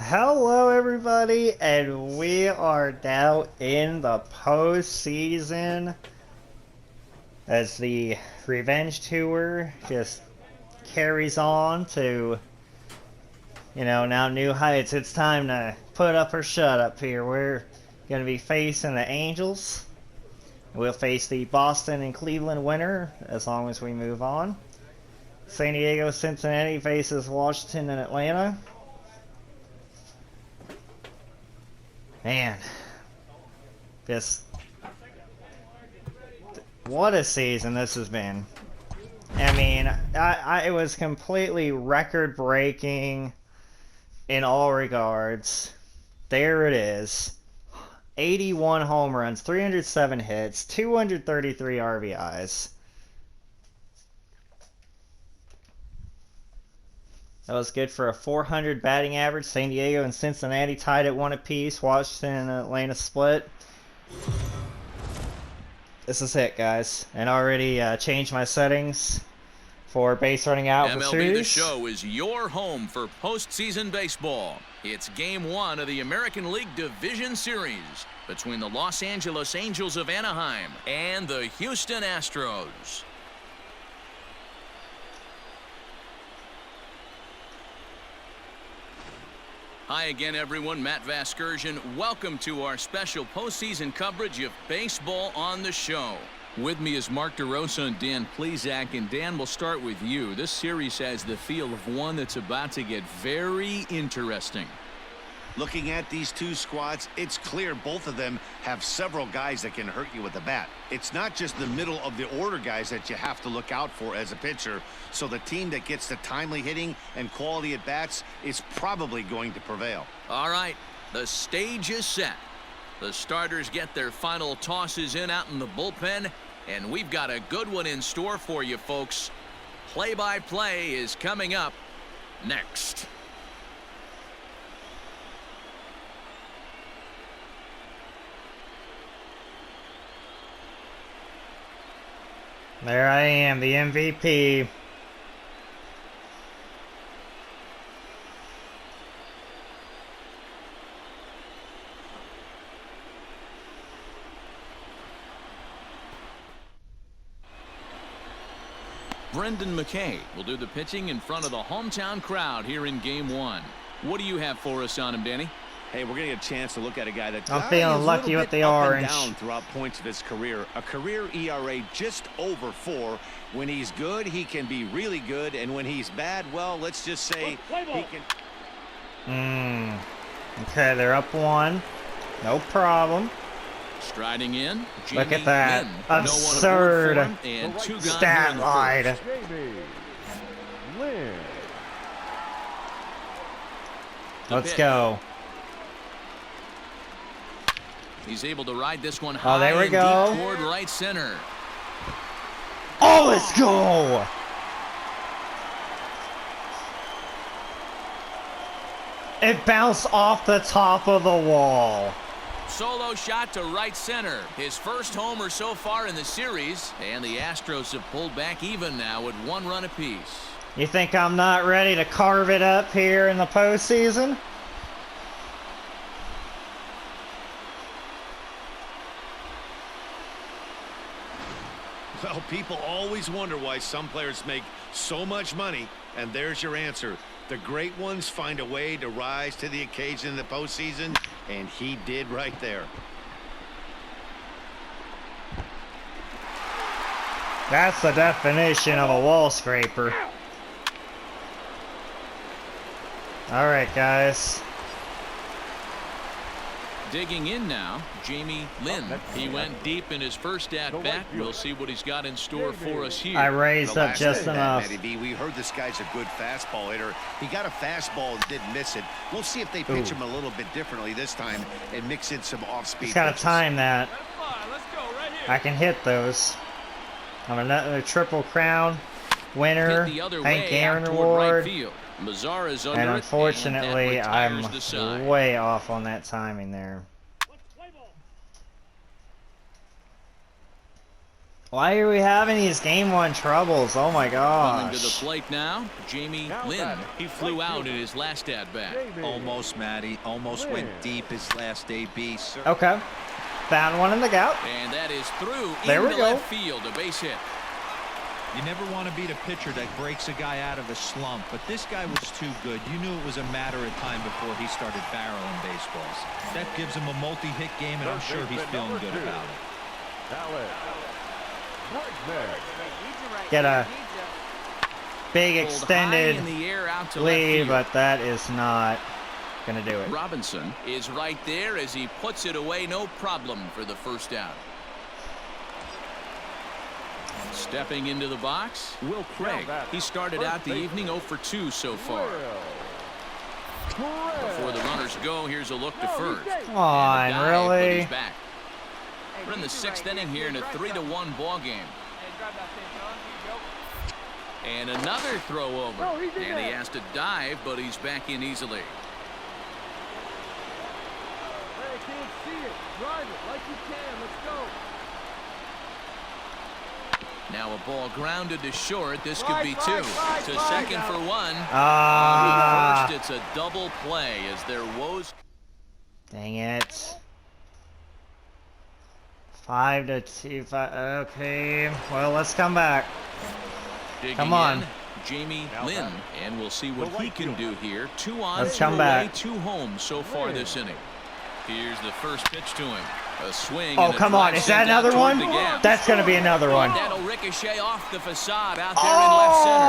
Hello everybody, and we are now in the postseason as the Revenge Tour just carries on to, now new heights. It's time to put up or shut up here. We're going to be facing the Angels. We'll face the Boston and Cleveland winner as long as we move on. San Diego, Cincinnati faces Washington and Atlanta. Man, what a season this has been. I mean, it was completely record-breaking in all regards. There it is. 81 home runs, 307 hits, 233 RBIs. That was good for a 400 batting average. San Diego and Cincinnati tied at 1 apiece. Washington and Atlanta split. This is it, guys. And I already changed my settings for base running out for MLB The Show is your home for postseason baseball. It's Game 1 of the American League Division Series between the Los Angeles Angels of Anaheim and the Houston Astros. Hi again, everyone. Matt Vasgersian. Welcome to our special postseason coverage of Baseball on the Show. With me is Mark DeRosa and Dan Plesac. And Dan, we'll start with you. This series has the feel of one that's about to get very interesting. Looking at these two squads, it's clear both of them have several guys that can hurt you with the bat. It's not just the middle of the order guys that you have to look out for as a pitcher. So the team that gets the timely hitting and quality at bats is probably going to prevail. All right, the stage is set. The starters get their final tosses in out in the bullpen, and we've got a good one in store for you, folks. Play-by-play is coming up next. There I am, the MVP. Brendan McKay will do the pitching in front of the hometown crowd here in Game 1. What do you have for us on him, Danny? Hey, we're going to get a chance to look at a guy that I'm feeling lucky with the orange. Down throughout points of his career. A career ERA just over 4. When he's good, he can be really good, and when he's bad, well, let's just say he can. Okay, they're up 1. No problem. Striding in. Look at that absurd stat line. Let's go. He's able to ride this one high. Oh, there we go. Deep toward right center. Oh, let's go. It bounced off the top of the wall. Solo shot to right center. His first homer so far in the series. And the Astros have pulled back even now at 1 run apiece. You think I'm not ready to carve it up here in the postseason? Well, people always wonder why some players make so much money, and there's your answer. The great ones find a way to rise to the occasion in the postseason, and he did right there. That's the definition of a wall scraper. All right, guys. Digging in now, Jamie Lynn. He went deep in his first at-bat. We'll see what he's got in store for us here. I raised up just enough. We heard this guy's a good fastball hitter. He got a fastball and didn't miss it. We'll see if they pitch him a little bit differently this time and mix in some off-speed. He's got to time that. I can hit those. I'm another Triple Crown winner. Hank Aaron award. And unfortunately, I'm way off on that timing there. Why are we having these game one troubles? Oh my Coming to the gosh. plate now, Jamie Lynn. He flew out in his last at bat. Almost, Matty. Almost went deep his last AB. Okay. Found one in the gap. And that is through There we into go. left field, a base hit. You never want to beat a pitcher that breaks a guy out of a slump, but this guy was too good. You knew it was a matter of time before he started barreling baseballs. That gives him a multi-hit game, and I'm sure he's feeling good about it. Get a big Pulled extended high in the air out to left lead, field. but that is not gonna do it. Robinson is right there as he puts it away, no problem for the first out. Stepping into the box, Will Craig. He started out the evening 0 for 2 so far. Before the runners go, here's a look to first. Come on, And a dive, but really? he's back. We're in the 6th inning here in a 3-1 ball game. And another throw over. And he has to dive, but he's back in easily. Hey, can't see it. Drive it like you can. Let's go. Now a ball grounded to short. This could be two. To second for one. Ah. First, it's a double play as their woes. Dang it. 5-2. Okay. Well, let's come back. Digging Come on. in, Jamie Lynn, and we'll see what he can do here. 2 on, Let's 2 come away, back. 2 home so far this inning. Here's the first pitch to him. A swing. Oh, and a come on. drive Is that sent out another toward one? the gap. That's going to be another one. That'll ricochet off the facade out there in left center.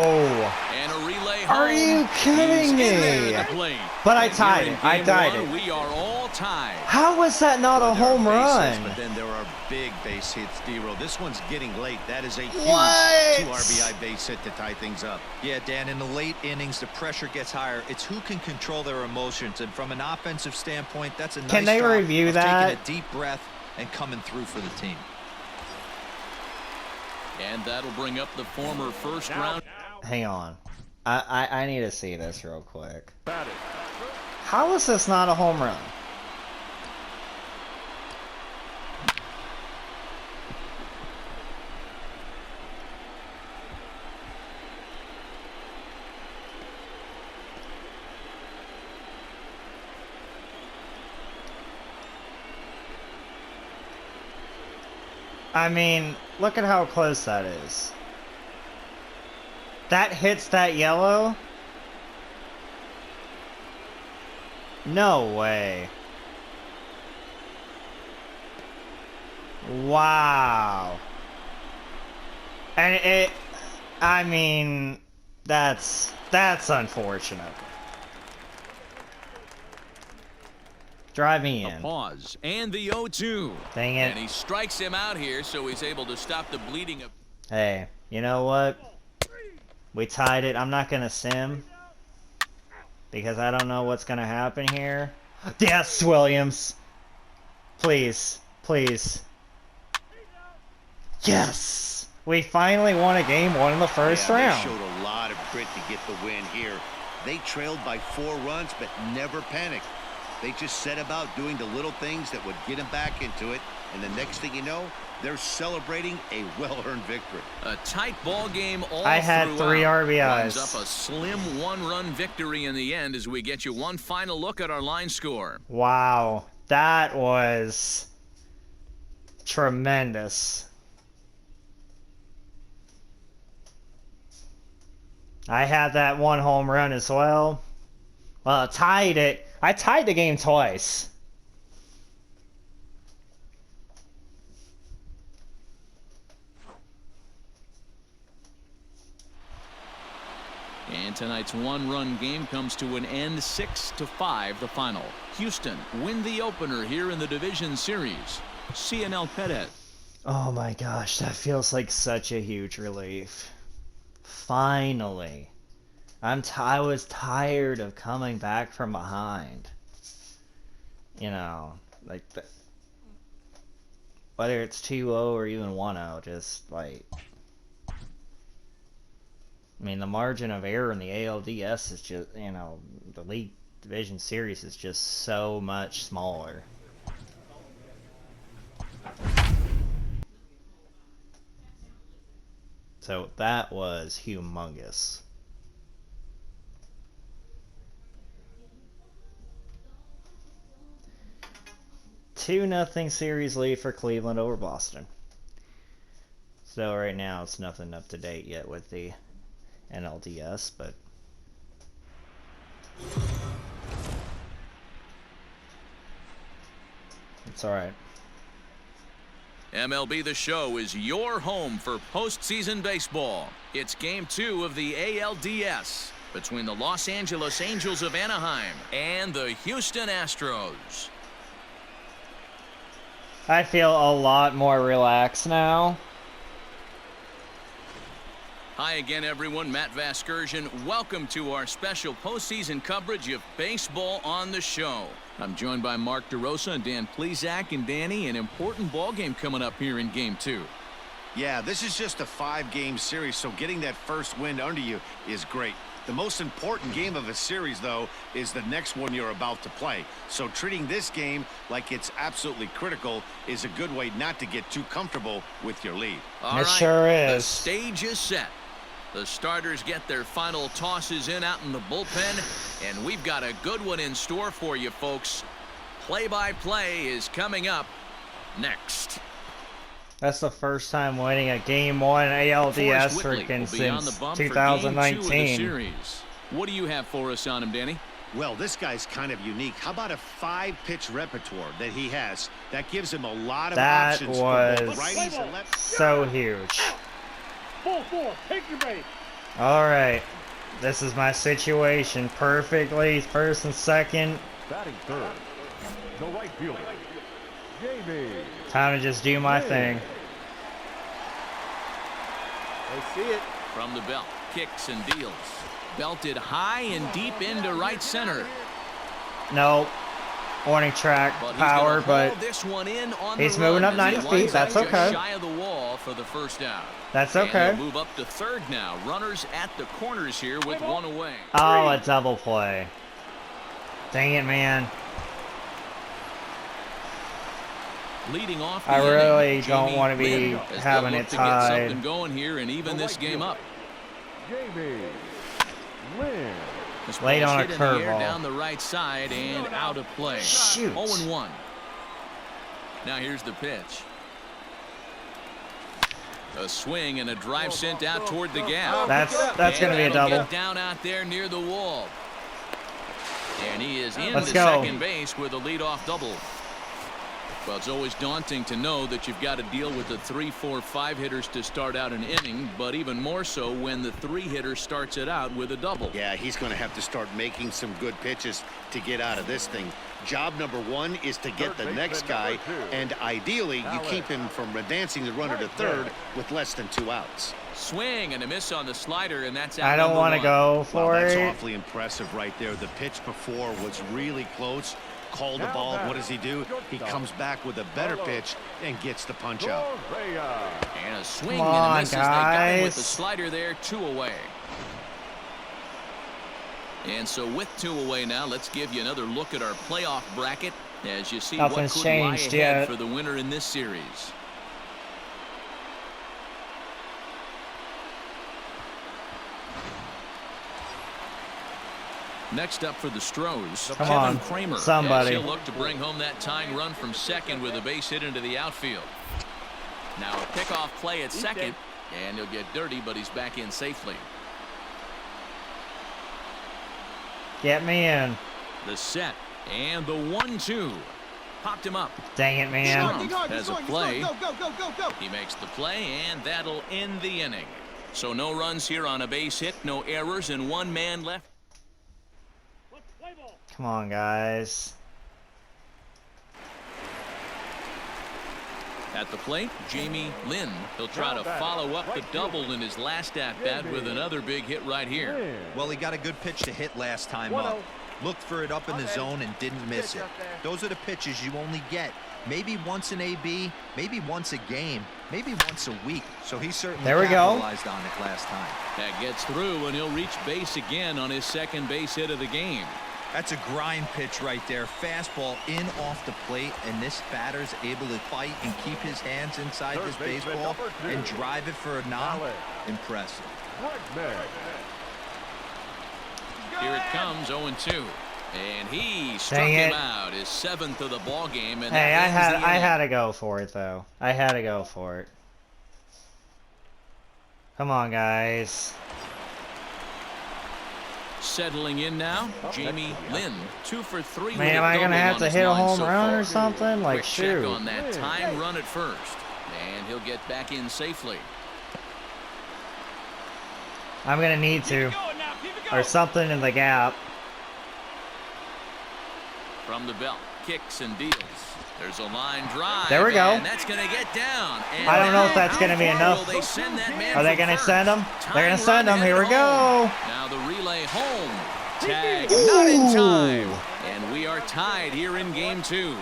Oh! And a relay Are home. you kidding He's in there me? at the plate. But I And tied here in it. I game tied one, it. We are all tied. How was that not a There are home base hits, run? but then there are big base hits, D-Roll. This one's getting late. That is a huge What? 2 RBI base hit to tie things up. Yeah, Dan, in the late innings, the pressure gets higher. It's who can control their emotions, and from an offensive standpoint, that's a nice Can they job review of that? taking a deep breath and coming through for the team. And that'll bring up the former first round. Hang on. I need to see this real quick. How is this not a home run? I mean, look at how close that is. That hits that yellow? No way. Wow. And it, I mean, that's unfortunate. Drive me A in. pause and the 0-2. Dang it. And he strikes him out here, so he's able to stop the bleeding of. Hey, you know what? We tied it. I'm not going to sim. Because I don't know what's going to happen here. Yes, Williams. Please. Please. Yes! We finally won a game 1 in the first round. They showed a lot of grit to get the win here. They trailed by 4 runs, but never panicked. They just set about doing the little things that would get them back into it. And the next thing you know, they're celebrating a well-earned victory. A tight ball game all I had throughout. 3 RBIs. Lines up a slim 1-run victory in the end as we get you one final look at our line score. Wow. That was tremendous. I had that 1 home run as well. Well, I tied it. I tied the game twice. And tonight's 1-run game comes to an end, 6-5 the final. Houston win the opener here in the division series. CNL Pettit. Oh my gosh, that feels like such a huge relief. Finally. I was tired of coming back from behind. You know, like whether it's 2-0 or even 1-0, just like, I mean, the margin of error in the ALDS is just, you know, the league division series is just so much smaller. So that was humongous. 2-0 series lead for Cleveland over Boston. So right now it's nothing up to date yet with the NLDS, but it's alright. MLB The Show is your home for postseason baseball. It's Game 2 of the ALDS between the Los Angeles Angels of Anaheim and the Houston Astros. I feel a lot more relaxed now. Hi again, everyone. Matt Vasgersian. Welcome to our special postseason coverage of Baseball on the Show. I'm joined by Mark DeRosa and Dan Plesac. And Danny, an important ball game coming up here in Game 2. Yeah, this is just a 5-game series, so getting that first win under you is great. The most important game of a series, though, is the next one you're about to play. So treating this game like it's absolutely critical is a good way not to get too comfortable with your lead. All It right, sure is. The stage is set. The starters get their final tosses in out in the bullpen, and we've got a good one in store for you, folks. Play-by-play is coming up next. That's the first time winning a Game 1 ALDS freaking since 2019. What do you have for us on him, Danny? Well, this guy's kind of unique. How about a 5-pitch repertoire that he has? That gives him a lot of That options for both was righties and lefties. so huge. Full force, take your base. Alright, this is my situation perfectly. First and second. Batting third, the right fielder, Jamie. Time to just do my thing. I see it. From the belt, kicks and deals. Belted high and deep into right center. No. Warning track But power, but this one in on he's the moving run up 90 as he feet. winds That's up just okay. shy of the wall for the first out. That's And okay. he'll move up to third now. Runners at the corners here with one away. Oh, a double play. Dang it, man. Leading off the I inning, really don't Jamie want to be Lynn, as having they'll it look to get something tied. going here and even this game up. Jamie Lynn. This Late ball's on a hit in the air curveball. down the right side and out of play. Shoot. 0-1. Now here's the pitch. A swing and a drive sent out toward the gap. That's going to be a that'll double. get down out there near the wall. And he is in Let's to go. second base with a leadoff double. Well, it's always daunting to know that you've got to deal with the 3, 4, 5 hitters to start out an inning, but even more so when the 3 hitter starts it out with a double. Yeah, he's going to have to start making some good pitches to get out of this thing. Job number 1 is to get the next guy, and ideally you keep him from advancing the runner to third with less than 2 outs. Swing and a miss on the slider, and that's out. I don't want to go for Wow, that's it. awfully impressive right there. The pitch before was really close. Called the ball. What does he do? He comes back with a better pitch and gets the punch out. And a swing Come and a on, miss as they got him with the guys. slider there, 2 away. And so with 2 away now, let's give you another look at our playoff bracket as you see Nothing's what could lie changed ahead yet. for the winner in this series. Next up for the Stros, Come Kevin on, Kramer. somebody. As he'll look to bring home that tying run from second with a base hit into the outfield. Now a pickoff play at second, and he'll get dirty, but he's back in safely. Get me in. The set and the 1-2. Popped him up. Dang it, man. Trump has a play. He makes the play, and that'll end the inning. So no runs here on a base hit, no errors, and 1 man left. Come on, guys. At the plate, Jamie Lynn. He'll try to follow up the double in his last at-bat with another big hit right here. Well, he got a good pitch to hit last time up. Looked for it up in the zone and didn't miss it. Those are the pitches you only get. Maybe once an AB, maybe once a game, maybe once a week. So he certainly There we go. capitalized on it last time. That gets through, and he'll reach base again on his second base hit of the game. That's a grind pitch right there. Fastball in off the plate, and this batter's able to fight and keep his hands inside this baseball and drive it for a knock. Impressive. Here it comes, 0-2. And he struck him out, his 7th of the ball game. And hey, I had to go for it though. I had to go for it. Come on, guys. Settling in now, Jamie Lynn, 2 for 3. Man, am I gonna have to hit a home run or something? Like, shoot. Check on that time run at first, and he'll get back in safely. I'm gonna need to, or something in the gap. From the belt, kicks and deals. There's a line drive. There we go. And that's going to get down. And I don't know if that's going to be enough. Are they going to send him? They're going to send him. Here we go. Now the relay home. Tag not in time. And we are tied here in game 2.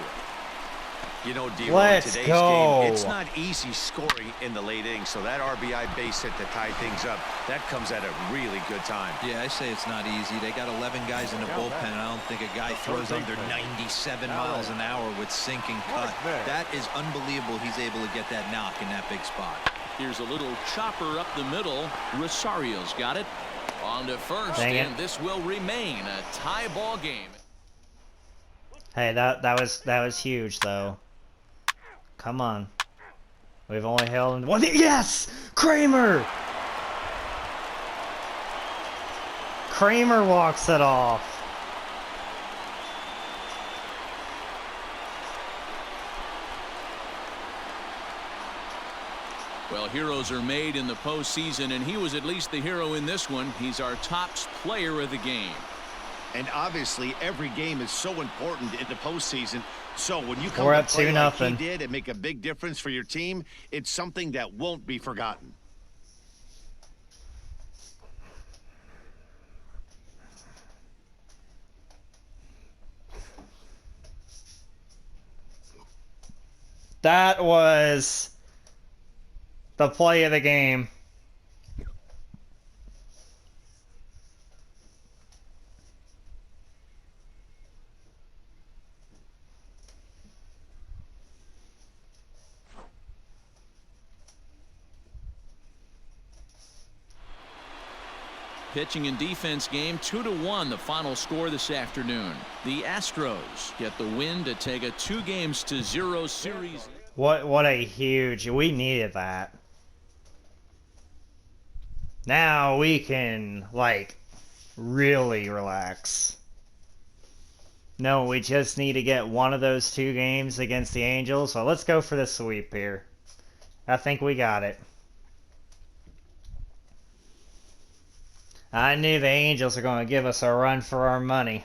You know, D. Let's today's go. game, it's not easy scoring in the late innings, so that RBI base hit to tie things up, that comes at a really good time. Yeah, I say it's not easy. They got 11 guys in the bullpen. I don't think a guy throws under 97 miles an hour with sink and cut. That is unbelievable. He's able to get that knock in that big spot. Here's a little chopper up the middle. Rosario's got it. On to first, and this will remain a tie ball game. Hey, that was huge though. Come on. We've only held one. Yes! Kramer! Kramer walks it off. Well, heroes are made in the postseason, and he was at least the hero in this one. He's our top player of the game. And obviously, every game is so important in the postseason. So when you come We're to up play 2-0. like he did and make a big difference for your team, it's something that won't be forgotten. That was the play of the game. Pitching and defense game, 2-1, the final score this afternoon. The Astros get the win to take a 2-0 series. What a huge, we needed that. Now we can, like, really relax. No, we just need to get one of those 2 games against the Angels, so let's go for the sweep here. I think we got it. I knew the Angels are going to give us a run for our money.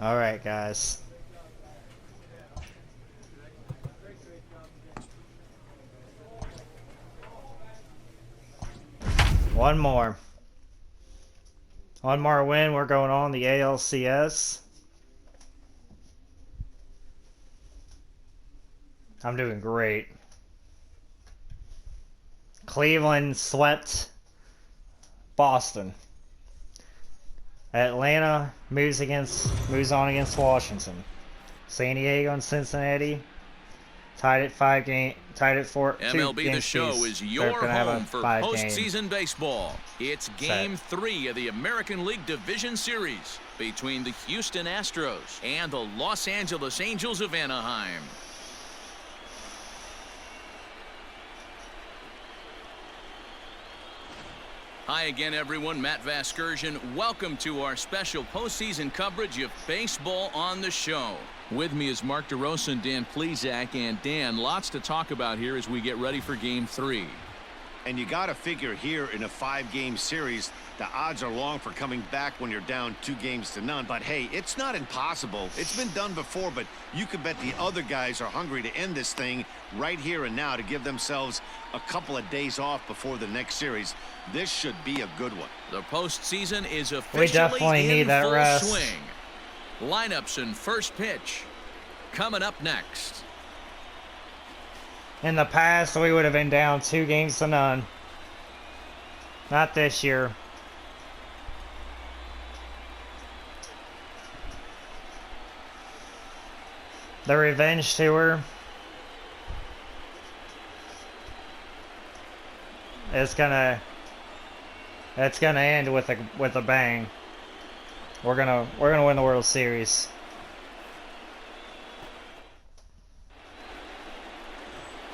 All right, guys. One more win. We're going on the ALCS. I'm doing great. Cleveland swept Boston. Atlanta moves on against Washington. San Diego and Cincinnati tied at 4. MLB The Show is your home for postseason baseball. It's Game 3 of the American League Division Series between the Houston Astros and the Los Angeles Angels of Anaheim. Hi again, everyone. Matt Vasgersian. Welcome to our special postseason coverage of Baseball on the Show. With me is Mark DeRosa and Dan Plesac. And Dan, lots to talk about here as we get ready for Game 3. And you got to figure here in a 5-game series, the odds are long for coming back when you're down 2-0. But hey, it's not impossible. It's been done before, but you could bet the other guys are hungry to end this thing right here and now to give themselves a couple of days off before the next series. This should be a good one. The postseason is officially We definitely need in that full rest. swing. Lineups and first pitch coming up next. In the past, we would have been down 2-0. Not this year. The revenge tour. It's gonna end with a bang. We're gonna win the World Series.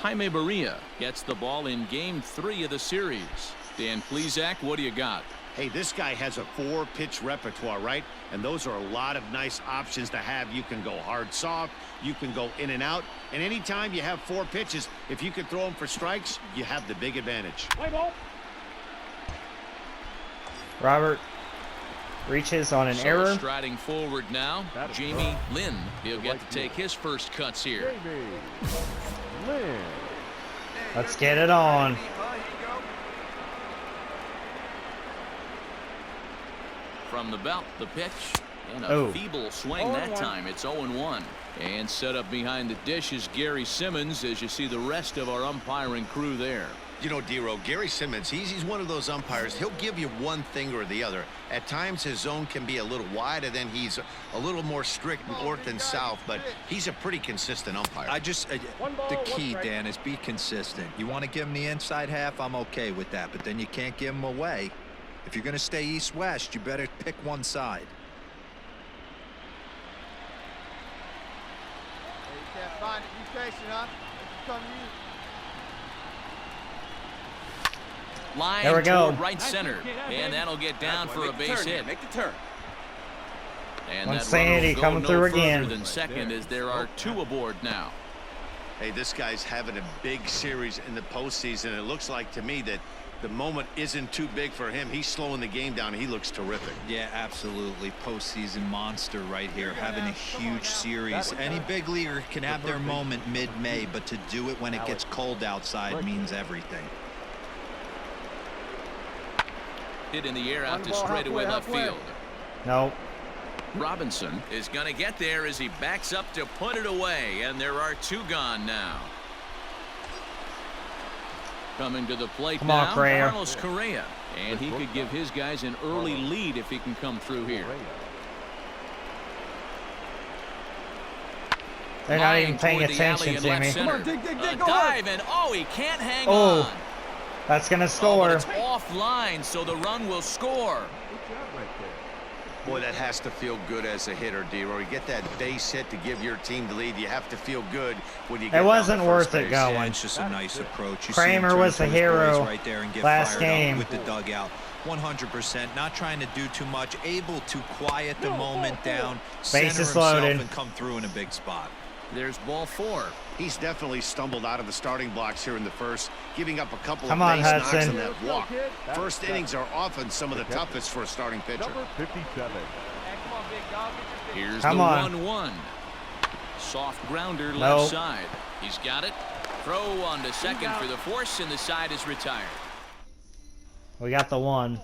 Jaime Barria gets the ball in Game 3 of the series. Dan Plesac, what do you got? Hey, this guy has a 4-pitch repertoire, right? And those are a lot of nice options to have. You can go hard, soft. You can go in and out. And anytime you have 4 pitches, if you could throw them for strikes, you have the big advantage. Robert reaches on an So error. striding forward now, Jamie Lynn. He'll get to take his first cuts here. Lynn. Let's get it on. From the belt, the pitch, and a Oh. feeble swing that time. It's 0-1. And set up behind the dish is Gary Simmons as you see the rest of our umpiring crew there. You know, Dero, Gary Simmons, he's one of those umpires. He'll give you one thing or the other. At times his zone can be a little wide, and then he's a little more strict north and south, but he's a pretty consistent umpire. The key, Dan, is be consistent. You want to give him the inside half, I'm okay with that, but then you can't give him away. If you're going to stay east-west, you better pick one side. You can't find it. You patient, huh? It's come to you. Line There we go. toward right center, and that'll get down for a base hit. Make the turn. And One that Sandy runner will go coming no through further again. than second as there are 2 aboard now. Hey, this guy's having a big series in the postseason. It looks like to me that the moment isn't too big for him. He's slowing the game down. He looks terrific. Yeah, absolutely. Postseason monster right here, having a huge series. Any big leaguer can have their moment mid-May, but to do it when it gets cold outside means everything. Hit in the air out to straightaway left field. Nope. Robinson is going to get there as he backs up to put it away, and there are 2 gone now. Coming to the plate Come on, now, Correa. Carlos Correa, and he could give his guys an early lead if he can come through here. They're not Line even paying toward the alley attention in to left me. center. Come on, dig, A go dive, and oh, he can't hang Oh. on. That's gonna Oh, score. but it's offline, so the run will score. Boy, that has to feel good as a hitter, Dero. You get that base hit to give your team the lead. You have to feel good when you get It down wasn't to first worth it base. going. Yeah, it's just a nice approach. You Kramer see him was turn the to his boys hero right there and get last fired game. up with the dugout. 100%, not trying to do too much, able to quiet the moment down, center Bases himself, loaded. and come through in a big spot. There's ball 4. He's definitely stumbled out of the starting blocks here in the first, giving up a couple Come of on, base knocks Hudson. on that walk. First innings are often some of the toughest for a starting pitcher. Number 57. Hey, come on, big dog. Get your Here's Come the on. 1-1. Soft grounder left Nope. side. He's got it. Throw on to second for the force, and the side is retired. We got the 1.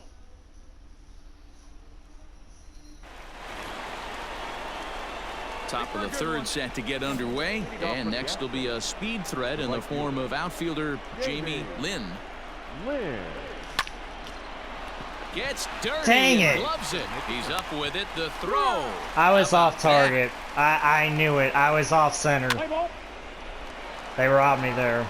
Top of the 3rd set to get underway, and next will be a speed threat in the form of outfielder Jamie Lynn. Lynn. Gets dirty. Dang and it. Loves it. He's up with it. The throw. I was How off about that? target. I knew it. I was off center. They robbed me there.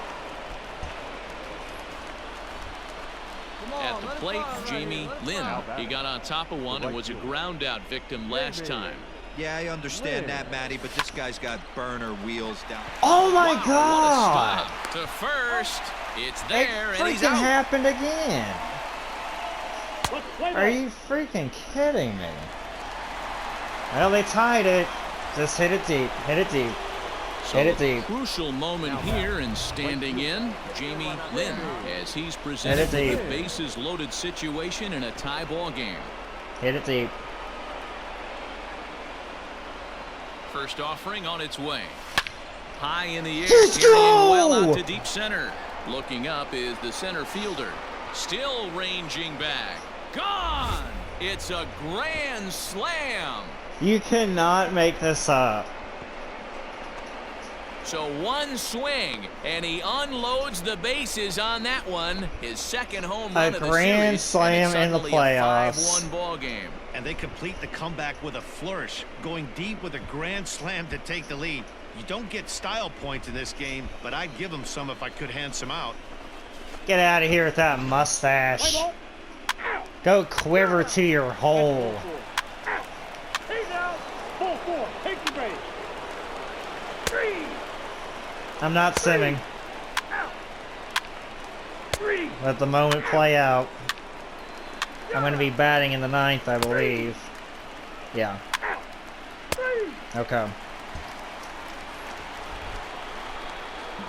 Come on, At the let it plate, fly right Jamie here, let it Lynn. fly. He got on top of one and was a ground out victim last time. Yeah, I understand that, Matty, but this guy's got burner wheels down. Oh my Wow, God! what a stop. To first. It's It there, and he's freaking out. happened again. Are you freaking kidding me? Well, they tied it. Just hit it deep. Hit it deep. So Hit it deep. crucial moment here, and standing in, Jamie Lynn, as he's presented with a bases loaded situation in a tie ball game. Hit it deep. First offering on its way. High in the air, Let's carrying go! well out to deep center. Looking up is the center fielder. Still ranging back. Gone! It's a grand slam. You cannot make this up. So one swing, and he unloads the bases on that one. His second home run of the grand series, slam and in the it's suddenly playoffs. a 5-1 ball game. And they complete the comeback with a flourish, going deep with a grand slam to take the lead. You don't get style points in this game, but I'd give them some if I could hand some out. Get out of here with that mustache. Go quiver to your hole. Hey now, full four, take the base. 3. I'm not simming. Three. Let the moment play out. I'm going to be batting in the 9th, I believe. Yeah. Okay.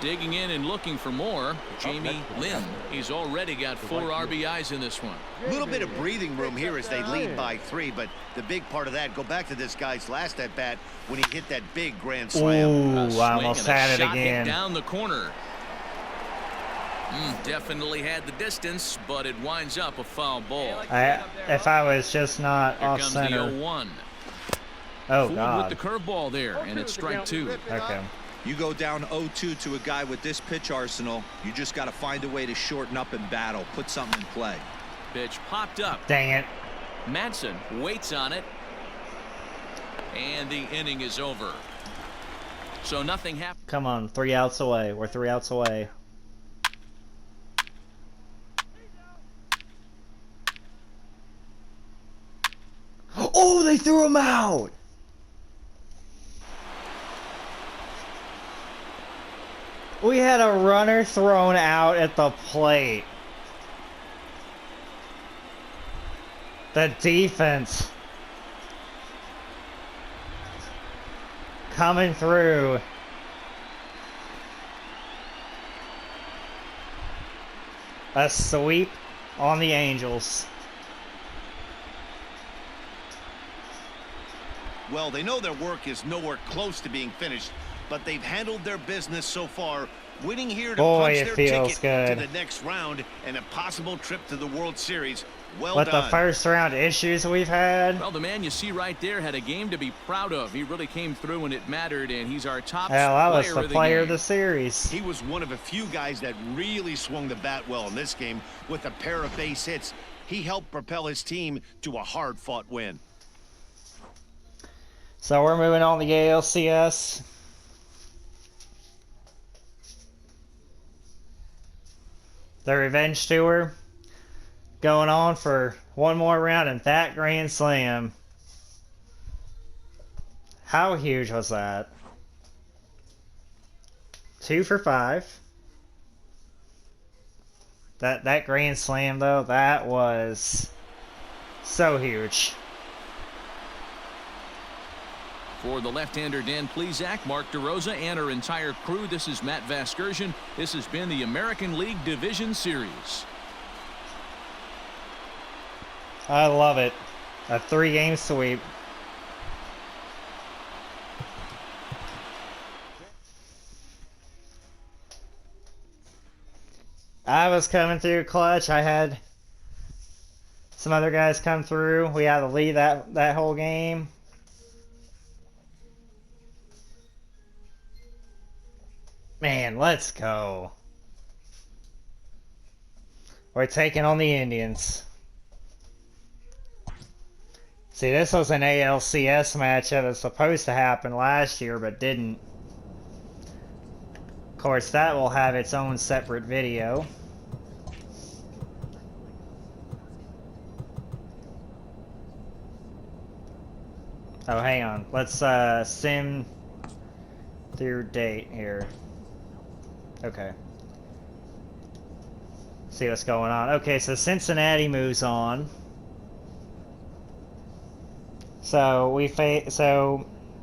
Digging in and looking for more, Jamie Lynn. He's already got 4 RBIs in this one. A little bit of breathing room here as they lead by 3, but the big part of that, go back to this guy's last at bat when he hit that big grand slam. Ooh, I almost had it again. Down the corner. Definitely had the distance, but it winds up a foul ball. If I was just not Here off comes center. the 0-1. Oh, Fooled God. with the curveball there, and it's strike 2. Okay. You go down 0-2 to a guy with this pitch arsenal, you just got to find a way to shorten up and battle, put something in play. Pitch popped up. Dang it. Madsen waits on it, and the inning is over. So nothing happened. Come on, 3 outs away. We're 3 outs away. Oh, they threw him out! We had a runner thrown out at the plate. The defense coming through. A sweep on the Angels. Well, they know their work is nowhere close to being finished, but they've handled their business so far, winning here to punch it their feels ticket good. to the next round and a possible trip to the World Series. Well With done. the first round issues we've had. Well, the man you see right there had a game to be proud of. He really came through when it mattered, and he's our top Hell, I was player the of the player game. of the series. He was one of a few guys that really swung the bat well in this game with a pair of base hits. He helped propel his team to a hard-fought win. So we're moving on to the ALCS. The Revenge Tour going on for one more round and that grand slam. How huge was that? 2 for 5. That grand slam though, that was so huge. For the left-hander Dan Plesac, Mark DeRosa, and our entire crew, this is Matt Vasgersian. This has been the American League Division Series. I love it. A 3-game sweep. I was coming through clutch. I had some other guys come through. We had to lead that whole game. Man, let's go. We're taking on the Indians. See, this was an ALCS match that was supposed to happen last year, but didn't. Of course, that will have its own separate video. Oh, hang on. Let's sim through date here. Okay. See what's going on. Okay, so Cincinnati moves on. So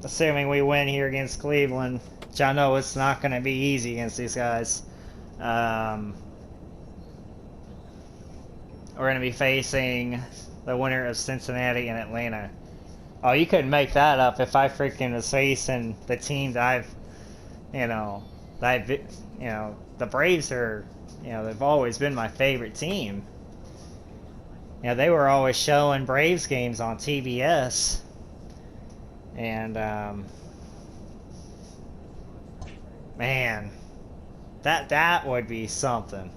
assuming we win here against Cleveland, Which I know it's not going to be easy against these guys. We're going to be facing the winner of Cincinnati and Atlanta. Oh, you couldn't make that up if I freaking was facing the team that I've, the Braves are, they've always been my favorite team. They were always showing Braves games on TBS. And, man, that would be something.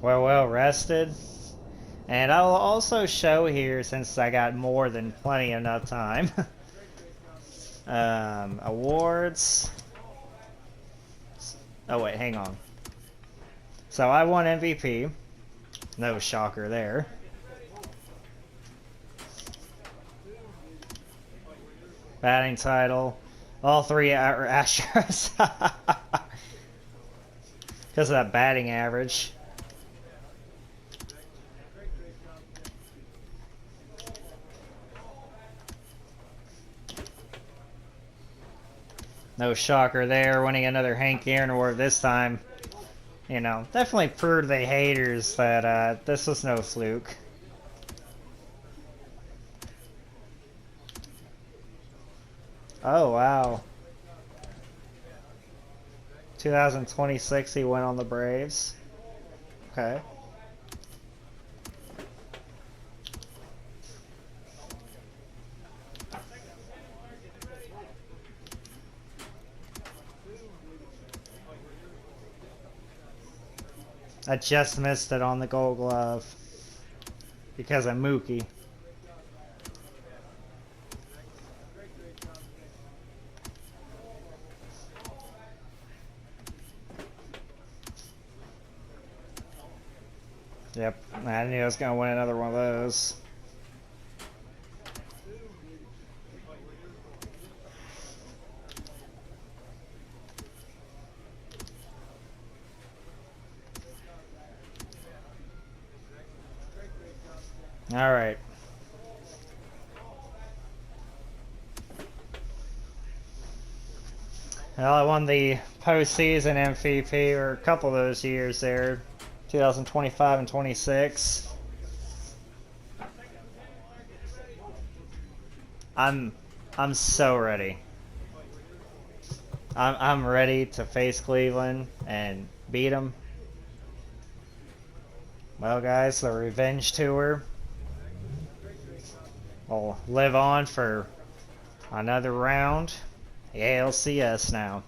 We're well rested. And I'll also show here, since I got more than plenty enough time, awards. Oh wait, hang on. So I won MVP. No shocker there. Batting title. All three are Astros. Because of that batting average. No shocker there, winning another Hank Aaron Award this time. Definitely proved the haters that this was no fluke. Oh, wow. 2026 he went on the Braves. Okay. I just missed it on the Gold Glove because of Mookie. Yep, I knew I was going to win another one of those. All right. Well, I won the postseason MVP or a couple of those years there, 2025 and 26. I'm so ready. I'm ready to face Cleveland and beat them. Well, guys, the revenge tour will live on for another round. The ALCS now.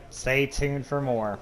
Stay tuned for more.